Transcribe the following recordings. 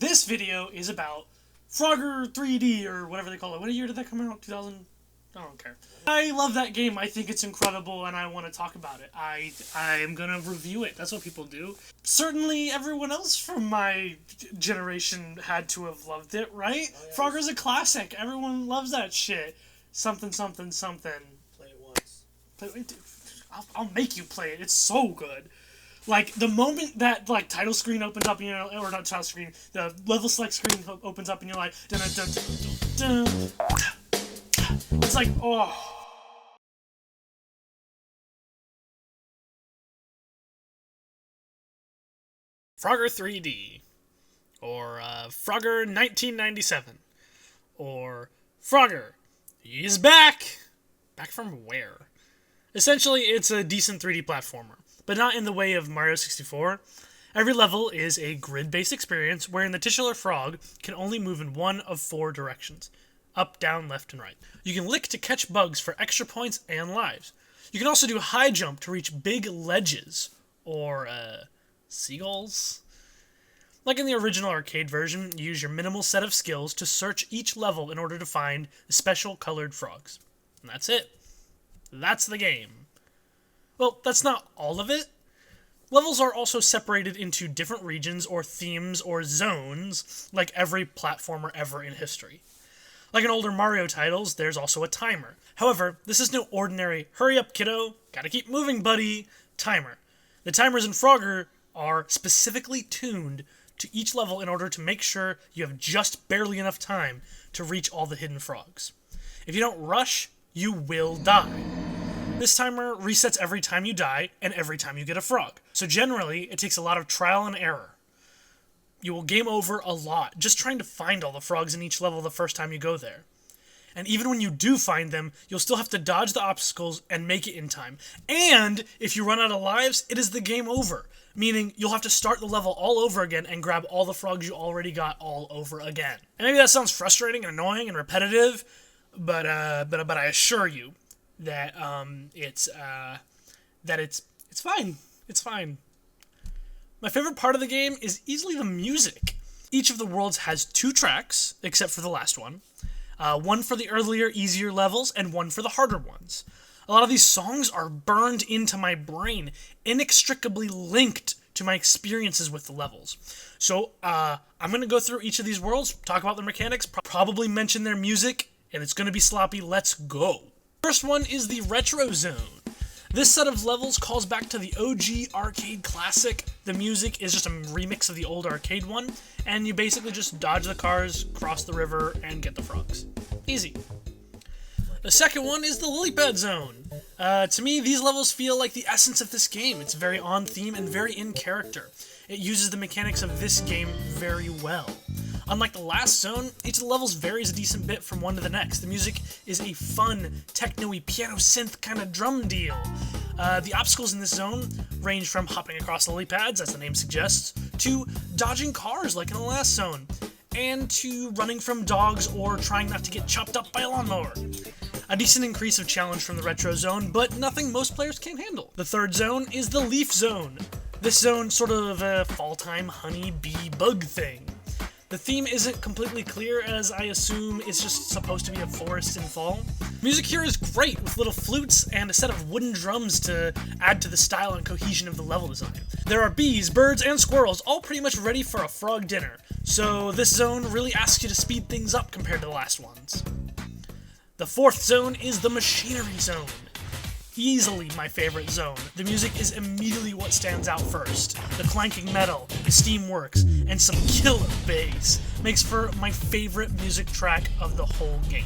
This video is about Frogger 3D, or whatever they call it. What year did that come out? 2000? I don't care. I love that game. I think it's incredible, and I want to talk about it. I'm gonna review it. That's what people do. Certainly, everyone else from my generation had to have loved it, right? Oh, yeah. Frogger's a classic. Everyone loves that shit. Something, something, something. Play it once. I'll make you play it. It's so good. Like, the moment that, like, title screen opens up, you know, or not title screen, the level select screen opens up and you're like, dun, dun, dun, dun, dun. It's like, oh. Frogger 3D, or Frogger 1997, or Frogger, he's back! Back from where? Essentially, it's a decent 3D platformer, but not in the way of Mario 64. Every level is a grid-based experience wherein the titular frog can only move in one of 4 directions: up, down, left, and right. You can lick to catch bugs for extra points and lives. You can also do high jump to reach big ledges, or seagulls. Like in the original arcade version, you use your minimal set of skills to search each level in order to find the special colored frogs. And that's it. That's the game. Well, that's not all of it. Levels are also separated into different regions or themes or zones, like every platformer ever in history. Like in older Mario titles, there's also a timer. However, this is no ordinary, hurry up kiddo, gotta keep moving buddy, timer. The timers in Frogger are specifically tuned to each level in order to make sure you have just barely enough time to reach all the hidden frogs. If you don't rush, you will die. This timer resets every time you die and every time you get a frog. So generally, it takes a lot of trial and error. You will game over a lot just trying to find all the frogs in each level the first time you go there. And even when you do find them, you'll still have to dodge the obstacles and make it in time. And if you run out of lives, it is the game over. Meaning, you'll have to start the level all over again and grab all the frogs you already got all over again. And maybe that sounds frustrating and annoying and repetitive, but I assure you that it's fine. It's fine. My favorite part of the game is easily the music. Each of the worlds has 2 tracks, except for the last one. One for the earlier, easier levels, and one for the harder ones. A lot of these songs are burned into my brain, inextricably linked to my experiences with the levels. So, I'm going to go through each of these worlds, talk about their mechanics, probably mention their music, and it's going to be sloppy. Let's go. First one is the Retro Zone. This set of levels calls back to the OG arcade classic. The music is just a remix of the old arcade one, and you basically just dodge the cars, cross the river, and get the frogs. Easy. The second one is the Lily Pad Zone. To me, these levels feel like the essence of this game. It's very on theme and very in character. It uses the mechanics of this game very well. Unlike the last zone, each of the levels varies a decent bit from one to the next. The music is a fun, techno-y, piano synth kind of drum deal. The obstacles in this zone range from hopping across lily pads, as the name suggests, to dodging cars like in the last zone, and to running from dogs or trying not to get chopped up by a lawnmower. A decent increase of challenge from the Retro Zone, but nothing most players can't handle. The third zone is the Leaf Zone. This zone's sort of a fall-time honey bee bug thing. The theme isn't completely clear, as I assume it's just supposed to be a forest in fall. Music here is great, with little flutes and a set of wooden drums to add to the style and cohesion of the level design. There are bees, birds, and squirrels, all pretty much ready for a frog dinner, so this zone really asks you to speed things up compared to the last ones. The fourth zone is the Machinery Zone. Easily my favorite zone. The music is immediately what stands out first. The clanking metal, the steamworks, and some killer bass makes for my favorite music track of the whole game.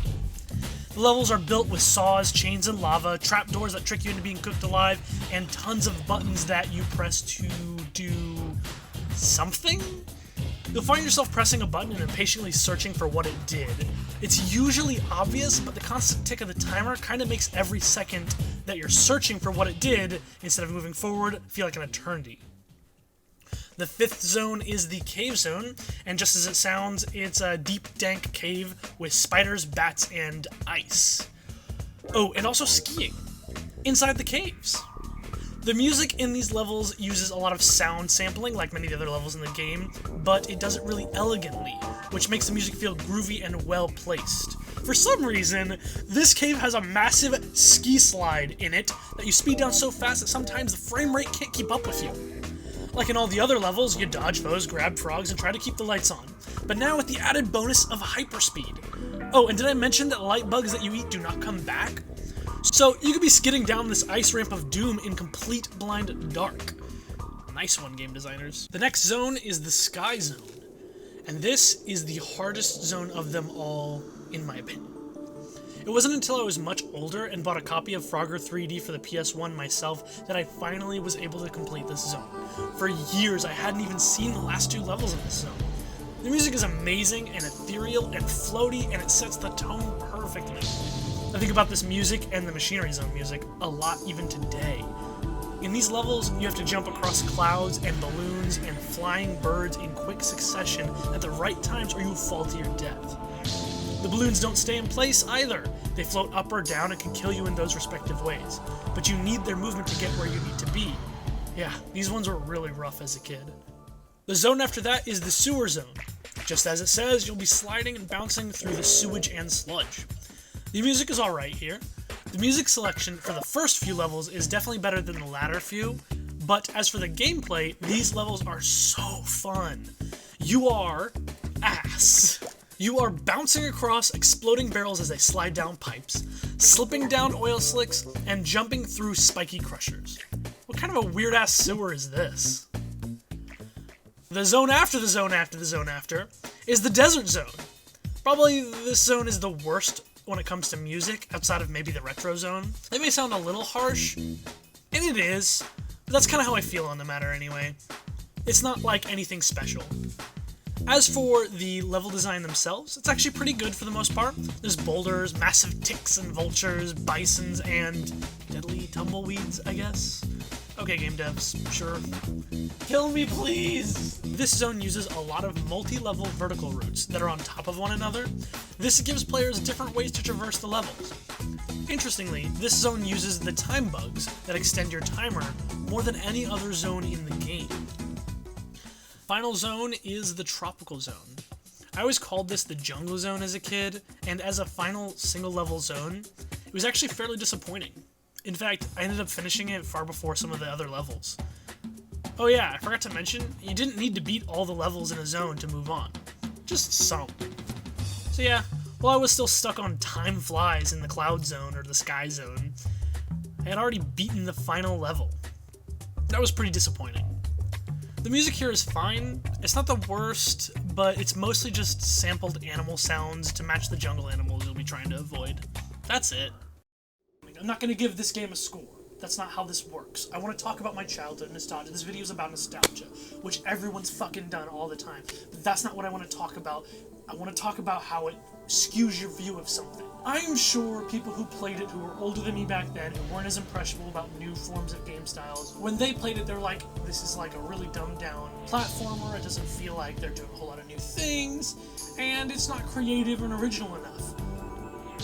The levels are built with saws, chains, and lava, trapdoors that trick you into being cooked alive, and tons of buttons that you press to do something? You'll find yourself pressing a button and impatiently searching for what it did. It's usually obvious, but the constant tick of the timer kind of makes every second that you're searching for what it did, instead of moving forward, feel like an eternity. The fifth zone is the Cave Zone, and just as it sounds, it's a deep, dank cave with spiders, bats, and ice. Oh, and also skiing inside the caves. The music in these levels uses a lot of sound sampling, like many of the other levels in the game, but it does it really elegantly, which makes the music feel groovy and well placed. For some reason, this cave has a massive ski slide in it that you speed down so fast that sometimes the frame rate can't keep up with you. Like in all the other levels, you dodge foes, grab frogs, and try to keep the lights on. But now with the added bonus of hyperspeed. Oh, and did I mention that light bugs that you eat do not come back? So you could be skidding down this ice ramp of doom in complete blind dark. Nice one, game designers. The next zone is the Sky Zone. And this is the hardest zone of them all, in my opinion. It wasn't until I was much older and bought a copy of Frogger 3D for the PS1 myself that I finally was able to complete this zone. For years, I hadn't even seen the last 2 levels of this zone. The music is amazing and ethereal and floaty, and it sets the tone perfectly. I think about this music and the Machinery Zone music a lot even today. In these levels, you have to jump across clouds and balloons and flying birds in quick succession at the right times or you will fall to your death. The balloons don't stay in place either. They float up or down and can kill you in those respective ways, but you need their movement to get where you need to be. Yeah, these ones were really rough as a kid. The zone after that is the Sewer Zone. Just as it says, you'll be sliding and bouncing through the sewage and sludge. The music is alright here. The music selection for the first few levels is definitely better than the latter few, but as for the gameplay, these levels are so fun. You are ass. You are bouncing across exploding barrels as they slide down pipes, slipping down oil slicks, and jumping through spiky crushers. What kind of a weird-ass sewer is this? The zone after the zone after the zone after is the Desert Zone. Probably this zone is the worst when it comes to music, outside of maybe the Retro Zone. It may sound a little harsh, and it is, but that's kind of how I feel on the matter anyway. It's not like anything special. As for the level design themselves, it's actually pretty good for the most part. There's boulders, massive ticks and vultures, bisons, and deadly tumbleweeds, I guess. Okay, game devs, sure. Kill me, please! This zone uses a lot of multi-level vertical routes that are on top of one another. This gives players different ways to traverse the levels. Interestingly, this zone uses the time bugs that extend your timer more than any other zone in the game. Final zone is the Tropical Zone. I always called this the Jungle Zone as a kid, and as a final single-level zone, it was actually fairly disappointing. In fact, I ended up finishing it far before some of the other levels. Oh yeah, I forgot to mention, you didn't need to beat all the levels in a zone to move on. Just some. So yeah, while I was still stuck on Time Flies in the Cloud Zone or the Sky Zone, I had already beaten the final level. That was pretty disappointing. The music here is fine. It's not the worst, but it's mostly just sampled animal sounds to match the jungle animals you'll be trying to avoid. That's it. I'm not going to give this game a score. That's not how this works. I want to talk about my childhood nostalgia. This video is about nostalgia, which everyone's fucking done all the time. But that's not what I want to talk about. I want to talk about how it skews your view of something. I'm sure people who played it who were older than me back then, who weren't as impressionable about new forms of game styles, when they played it, they're like, this is like a really dumbed down platformer, it doesn't feel like they're doing a whole lot of new things, and it's not creative and original enough.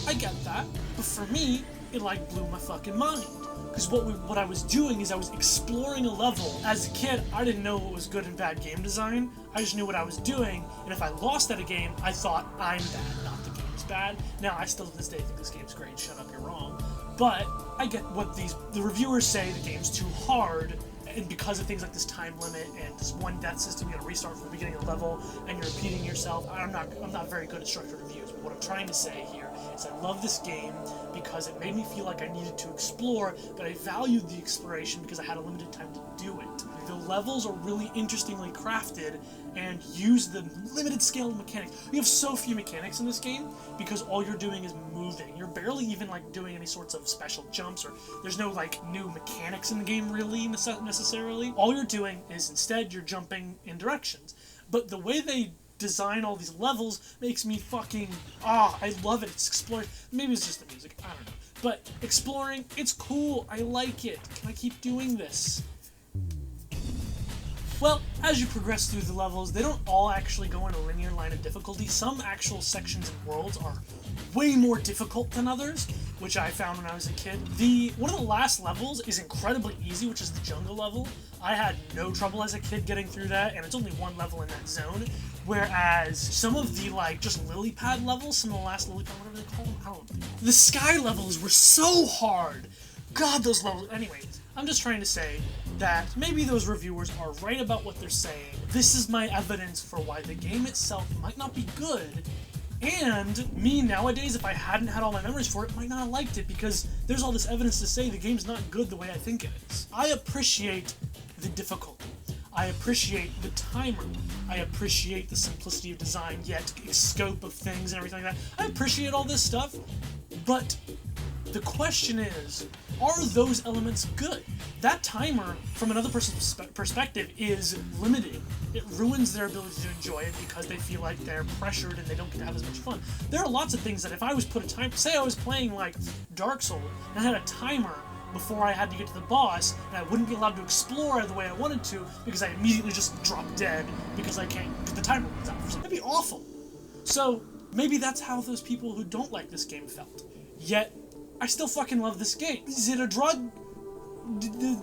I get that, but for me, it like blew my fucking mind. Because what I was doing is I was exploring a level. As a kid, I didn't know what was good and bad game design. I just knew what I was doing, and if I lost at a game, I thought I'm bad, not the game's bad. Now, I still to this day think this game's great. Shut up, you're wrong. But I get what the reviewers say the game's too hard, and because of things like this time limit and this one death system, you gotta restart from the beginning of the level, and you're repeating yourself. I'm not very good at structured reviews, but what I'm trying to say here is I love this game because it made me feel like I needed to explore, but I valued the exploration because I had a limited time to do it. The levels are really interestingly crafted and use the limited scale of mechanics. You have so few mechanics in this game because all you're doing is moving. You're barely even like doing any sorts of special jumps, or there's no like new mechanics in the game really necessarily. All you're doing is instead you're jumping in directions. But the way they design all these levels makes me fucking I love it. It's exploring. Maybe it's just the music, I don't know. But exploring, it's cool. I like it. Can I keep doing this? Well, as you progress through the levels, they don't all actually go in a linear line of difficulty. Some actual sections and worlds are way more difficult than others, which I found when I was a kid. One of the last levels is incredibly easy, which is the jungle level. I had no trouble as a kid getting through that, and it's only one level in that zone. Whereas some of the, like, just lily pad levels, some of the last lily pad, whatever they call them, I don't know. The sky levels were so hard. God, those levels. Anyway, I'm just trying to say that maybe those reviewers are right about what they're saying. This is my evidence for why the game itself might not be good. And me nowadays, if I hadn't had all my memories for it, might not have liked it because there's all this evidence to say the game's not good the way I think it is. I appreciate the difficulty. I appreciate the timer. I appreciate the simplicity of design, yet scope of things and everything like that. I appreciate all this stuff, but the question is, are those elements good? That timer, from another person's perspective, is limiting. It ruins their ability to enjoy it because they feel like they're pressured and they don't get to have as much fun. There are lots of things that if I was put a time, say I was playing like Dark Souls and I had a timer before I had to get to the boss, and I wouldn't be allowed to explore the way I wanted to because I immediately just drop dead because I can't, because the timer runs out. That'd be awful. So maybe that's how those people who don't like this game felt. Yet, I still fucking love this game. Is it a drug?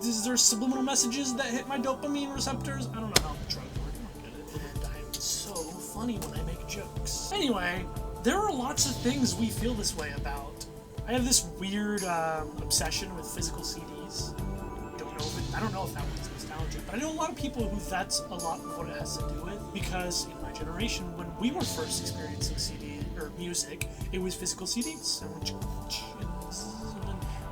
Is there subliminal messages that hit my dopamine receptors? I don't know how drugs work. I don't get it. And I'm so funny when I make jokes. Anyway, there are lots of things we feel this way about. I have this weird obsession with physical CDs. I don't know if that one's nostalgic, but I know a lot of people who that's a lot of what it has to do with, because in my generation, when we were first experiencing CD or music, it was physical CDs. And then you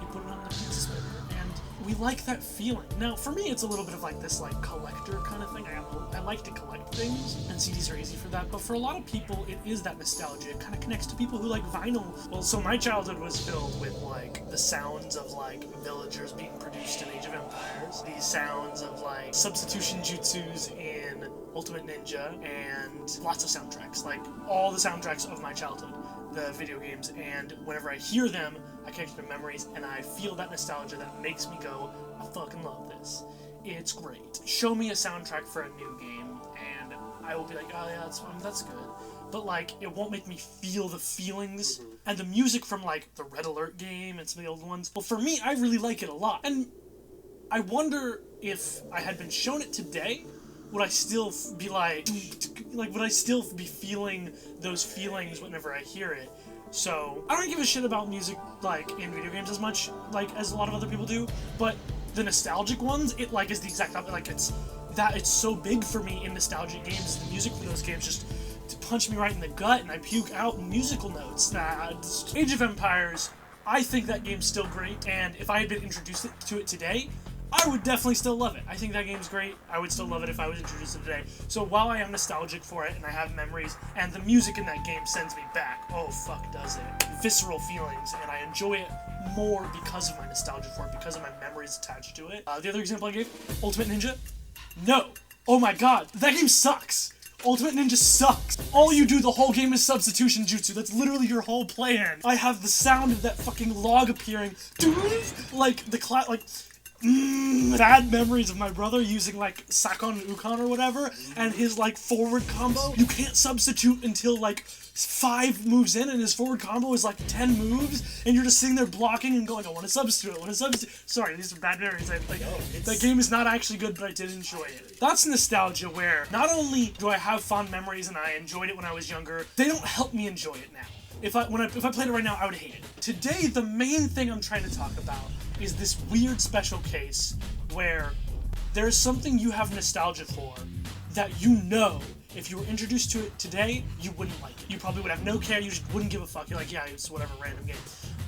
put it on the pizza spinner, and we like that feeling. Now, for me, it's a little bit of like this like collector kind of thing. I like to collect things, and CDs are easy for that, but for a lot of people, it is that nostalgia. It kind of connects to people who like vinyl. Well, so my childhood was filled with like the sounds of like villagers being produced in Age of Empires, these sounds of like substitution jutsus in Ultimate Ninja, and lots of soundtracks, like all the soundtracks of my childhood, the video games, and whenever I hear them, I connect to memories, and I feel that nostalgia that makes me go, I fucking love this. It's great. Show me a soundtrack for a new game, and I will be like, oh yeah, that's good. But like, it won't make me feel the feelings. And the music from like the Red Alert game and some of the old ones, well, for me, I really like it a lot. And I wonder if I had been shown it today, would I still be like, would I still be feeling those feelings whenever I hear it? So, I don't give a shit about music, like, in video games as much, like, as a lot of other people do, but the nostalgic ones, it, like, is the exact opposite. Like, it's so big for me in nostalgic games. The music for those games just punch me right in the gut, and I puke out musical notes. Age of Empires, I think that game's still great, and if I had been introduced to it today, I would definitely still love it. I think that game's great. I would still love it if I was introduced to it today. So while I am nostalgic for it, and I have memories, and the music in that game sends me back, oh fuck does it. Visceral feelings, and I enjoy it more because of my nostalgia for it, because of my memories attached to it. The other example I gave, Ultimate Ninja? No. Oh my god, that game sucks. Ultimate Ninja sucks. All you do the whole game is substitution jutsu. That's literally your whole plan. I have the sound of that fucking log appearing. Like, bad memories of my brother using like Sakon Ukon or whatever, and his like forward combo. You can't substitute until like 5 moves in, and his forward combo is like 10 moves, and you're just sitting there blocking and going, I want to substitute. Sorry, these are bad memories. That game is not actually good, but I did enjoy it. That's nostalgia where not only do I have fond memories and I enjoyed it when I was younger, they don't help me enjoy it now. If I played it right now, I would hate it. Today, the main thing I'm trying to talk about is this weird special case where there's something you have nostalgia for that you know if you were introduced to it today, you wouldn't like it. You probably would have no care, you just wouldn't give a fuck. You're like, yeah, it's whatever, random game.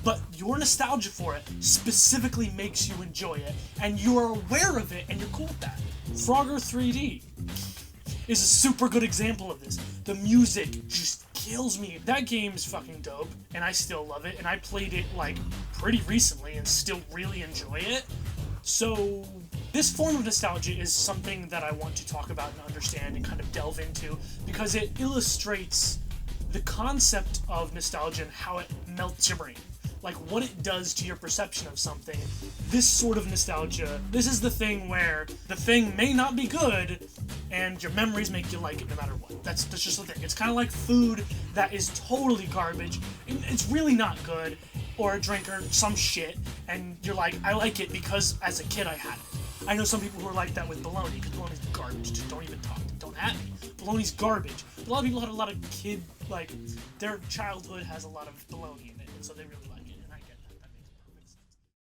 But your nostalgia for it specifically makes you enjoy it, and you are aware of it, and you're cool with that. Frogger 3D is a super good example of this. The music just kills me. That game is fucking dope, and I still love it, and I played it, like, pretty recently and still really enjoy it. So, this form of nostalgia is something that I want to talk about and understand and kind of delve into, because it illustrates the concept of nostalgia and how it melts your brain. like what it does to your perception of something. This sort of nostalgia, this is the thing where the thing may not be good, and your memories make you like it no matter what. That's just the thing. It's kind of like food that is totally garbage, and it's really not good, or a drink or some shit, and you're like, I like it because as a kid I had it. I know some people who are like that with bologna, because bologna's garbage. Just don't even talk. Don't at me. Bologna's garbage. But a lot of people had a lot of like, their childhood has a lot of bologna in it, and so they really like it, and I get that. That makes perfect sense.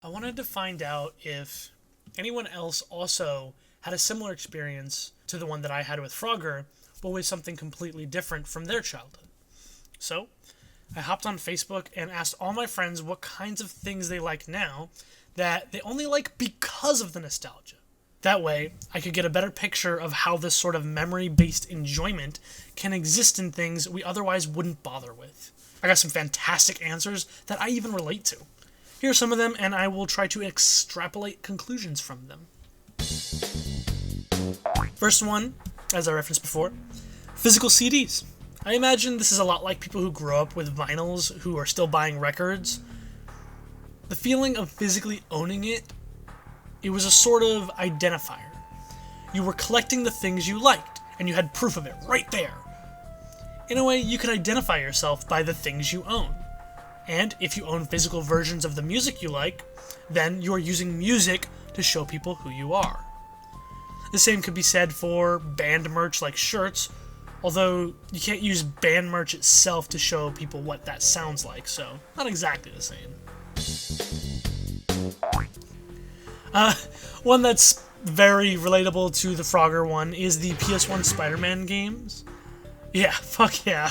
I wanted to find out if anyone else also had a similar experience to the one that I had with Frogger, but with something completely different from their childhood. So, I hopped on Facebook and asked all my friends what kinds of things they like now that they only like because of the nostalgia. That way, I could get a better picture of how this sort of memory-based enjoyment can exist in things we otherwise wouldn't bother with. I got some fantastic answers that I even relate to. Here are some of them, and I will try to extrapolate conclusions from them. First one, as I referenced before, physical CDs. I imagine this is a lot like people who grow up with vinyls who are still buying records. The feeling of physically owning it was a sort of identifier. You were collecting the things you liked, and you had proof of it right there. In a way, you could identify yourself by the things you own. And if you own physical versions of the music you like, then you are using music to show people who you are. The same could be said for band merch like shirts, although you can't use band merch itself to show people what that sounds like, so not exactly the same. One that's very relatable to the Frogger one is the PS1 Spider-Man games. Yeah, fuck yeah.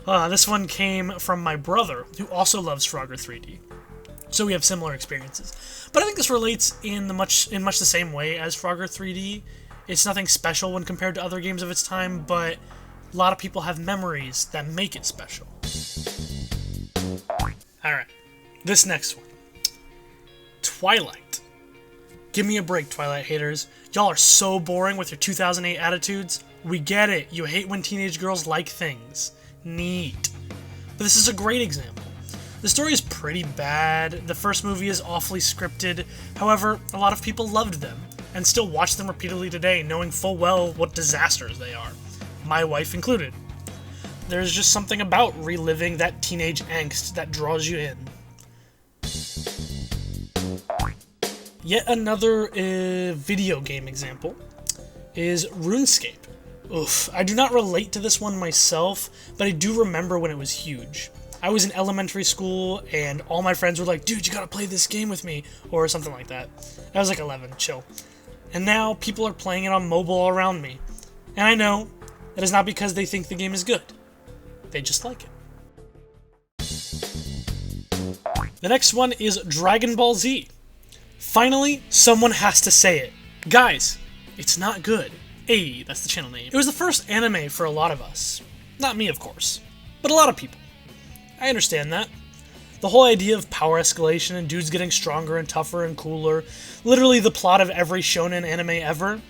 This one came from my brother, who also loves Frogger 3D. So we have similar experiences. But I think this relates in much the same way as Frogger 3D. It's nothing special when compared to other games of its time, but a lot of people have memories that make it special. Alright, this next one. Twilight. Give me a break, Twilight haters. Y'all are so boring with your 2008 attitudes. We get it. You hate when teenage girls like things. Neat. But this is a great example. The story is pretty bad. The first movie is awfully scripted. However, a lot of people loved them, and still watch them repeatedly today, knowing full well what disasters they are. My wife included. There's just something about reliving that teenage angst that draws you in. Yet another video game example is RuneScape. Oof, I do not relate to this one myself, but I do remember when it was huge. I was in elementary school, and all my friends were like, dude, you gotta play this game with me, or something like that. I was like 11, chill. And now people are playing it on mobile around me. And I know that is not because they think the game is good. They just like it. The next one is Dragon Ball Z. Finally, someone has to say it. Guys, it's not good. Hey, that's the channel name. It was the first anime for a lot of us. Not me, of course, but a lot of people. I understand that. The whole idea of power escalation and dudes getting stronger and tougher and cooler, literally the plot of every shonen anime ever,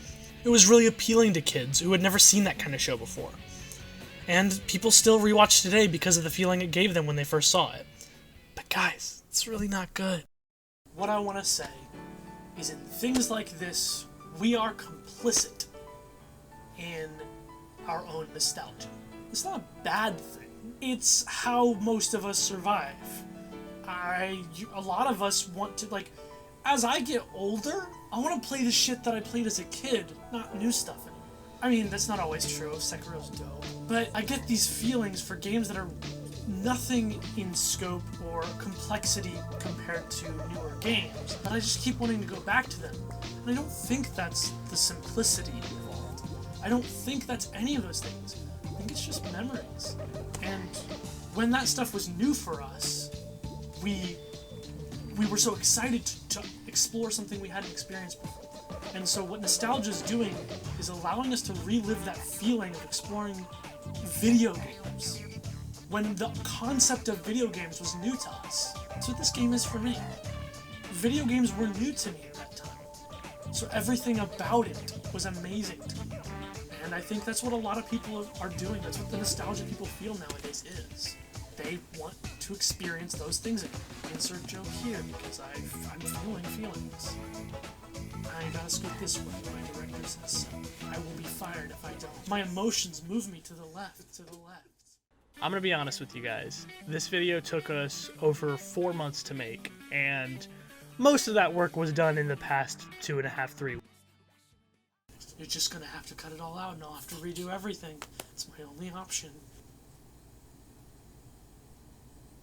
it was really appealing to kids who had never seen that kind of show before. And people still rewatch today because of the feeling it gave them when they first saw it. But guys, it's really not good. What I want to say is in things like this, we are complicit in our own nostalgia. It's not a bad thing. It's how most of us survive. A lot of us want to, like, as I get older, I want to play the shit that I played as a kid, not new stuff anymore. I mean, that's not always true. Sekiro's dope. But I get these feelings for games that are nothing in scope or complexity compared to newer games, but I just keep wanting to go back to them. And I don't think that's the simplicity involved. I don't think that's any of those things. I think it's just memories. And when that stuff was new for us, we were so excited to explore something we hadn't experienced before. And so what nostalgia is doing is allowing us to relive that feeling of exploring video games when the concept of video games was new to us. That's what this game is for me. Video games were new to me at that time. So everything about it was amazing to me. And I think that's what a lot of people are doing. That's what the nostalgia people feel nowadays is. they want to experience those things again. Insert joke here because I'm feeling feelings. I gotta scoot this way. My director says so. I will be fired if I don't. My emotions move me to the left, to the left. I'm gonna be honest with you guys. This video took us over 4 months to make, and most of that work was done in the past 2.5, 3 weeks. You're just gonna have to cut it all out and I'll have to redo everything. It's my only option.